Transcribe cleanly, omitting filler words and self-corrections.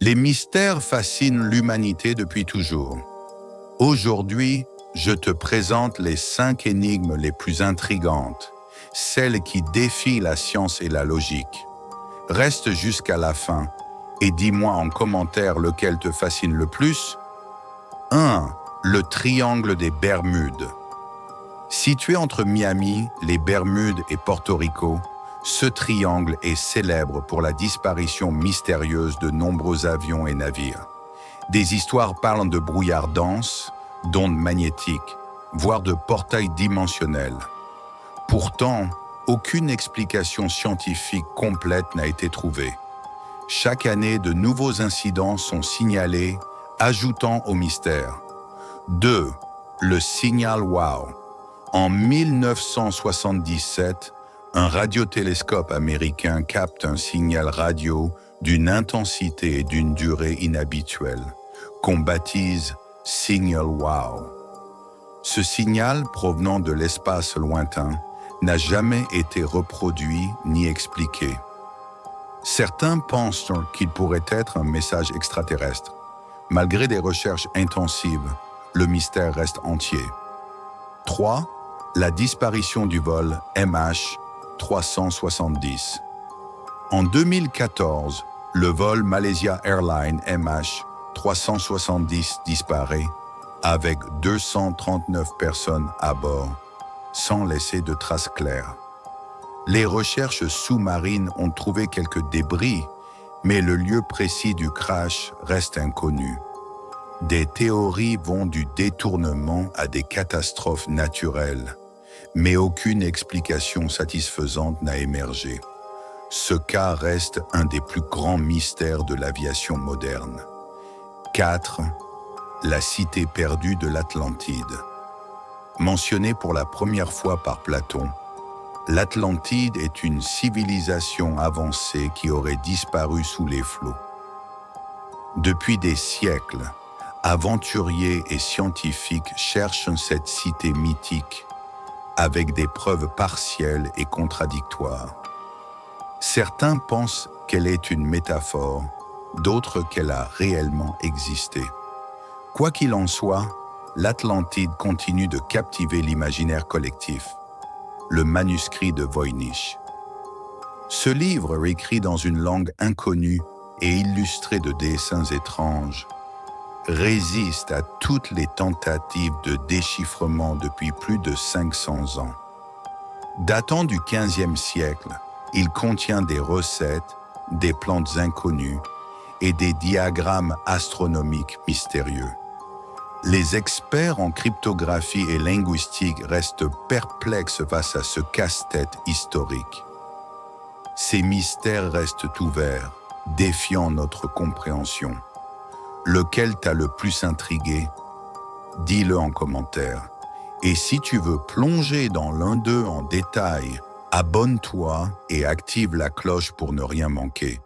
Les mystères fascinent l'humanité depuis toujours. Aujourd'hui, je te présente les 5 énigmes les plus intrigantes, celles qui défient la science et la logique. Reste jusqu'à la fin et dis-moi en commentaire lequel te fascine le plus. 1. Le triangle des Bermudes. Situé entre Miami, les Bermudes et Porto Rico, ce triangle est célèbre pour la disparition mystérieuse de nombreux avions et navires. Des histoires parlent de brouillard dense, d'ondes magnétiques, voire de portails dimensionnels. Pourtant, aucune explication scientifique complète n'a été trouvée. Chaque année, de nouveaux incidents sont signalés, ajoutant au mystère. 2. Le signal WOW. En 1977, un radiotélescope américain capte un signal radio d'une intensité et d'une durée inhabituelles, qu'on baptise Signal WOW. Ce signal, provenant de l'espace lointain, n'a jamais été reproduit ni expliqué. Certains pensent qu'il pourrait être un message extraterrestre. Malgré des recherches intensives, le mystère reste entier. 3. La disparition du vol MH370. En 2014, le vol Malaysia Airlines MH370 disparaît avec 239 personnes à bord, sans laisser de traces claires. Les recherches sous-marines ont trouvé quelques débris, mais le lieu précis du crash reste inconnu. Des théories vont du détournement à des catastrophes naturelles, mais aucune explication satisfaisante n'a émergé. Ce cas reste un des plus grands mystères de l'aviation moderne. 4. La cité perdue de l'Atlantide. Mentionnée pour la première fois par Platon, l'Atlantide est une civilisation avancée qui aurait disparu sous les flots. Depuis des siècles, aventuriers et scientifiques cherchent cette cité mythique avec des preuves partielles et contradictoires. Certains pensent qu'elle est une métaphore, d'autres qu'elle a réellement existé. Quoi qu'il en soit, l'Atlantide continue de captiver l'imaginaire collectif. Le manuscrit de Voynich. Ce livre, écrit dans une langue inconnue et illustré de dessins étranges, résiste à toutes les tentatives de déchiffrement depuis plus de 500 ans. Datant du XVe siècle, il contient des recettes, des plantes inconnues et des diagrammes astronomiques mystérieux. Les experts en cryptographie et linguistique restent perplexes face à ce casse-tête historique. Ces mystères restent ouverts, défiant notre compréhension. Lequel t'a le plus intrigué? Dis-le en commentaire. Et si tu veux plonger dans l'un d'eux en détail, abonne-toi et active la cloche pour ne rien manquer.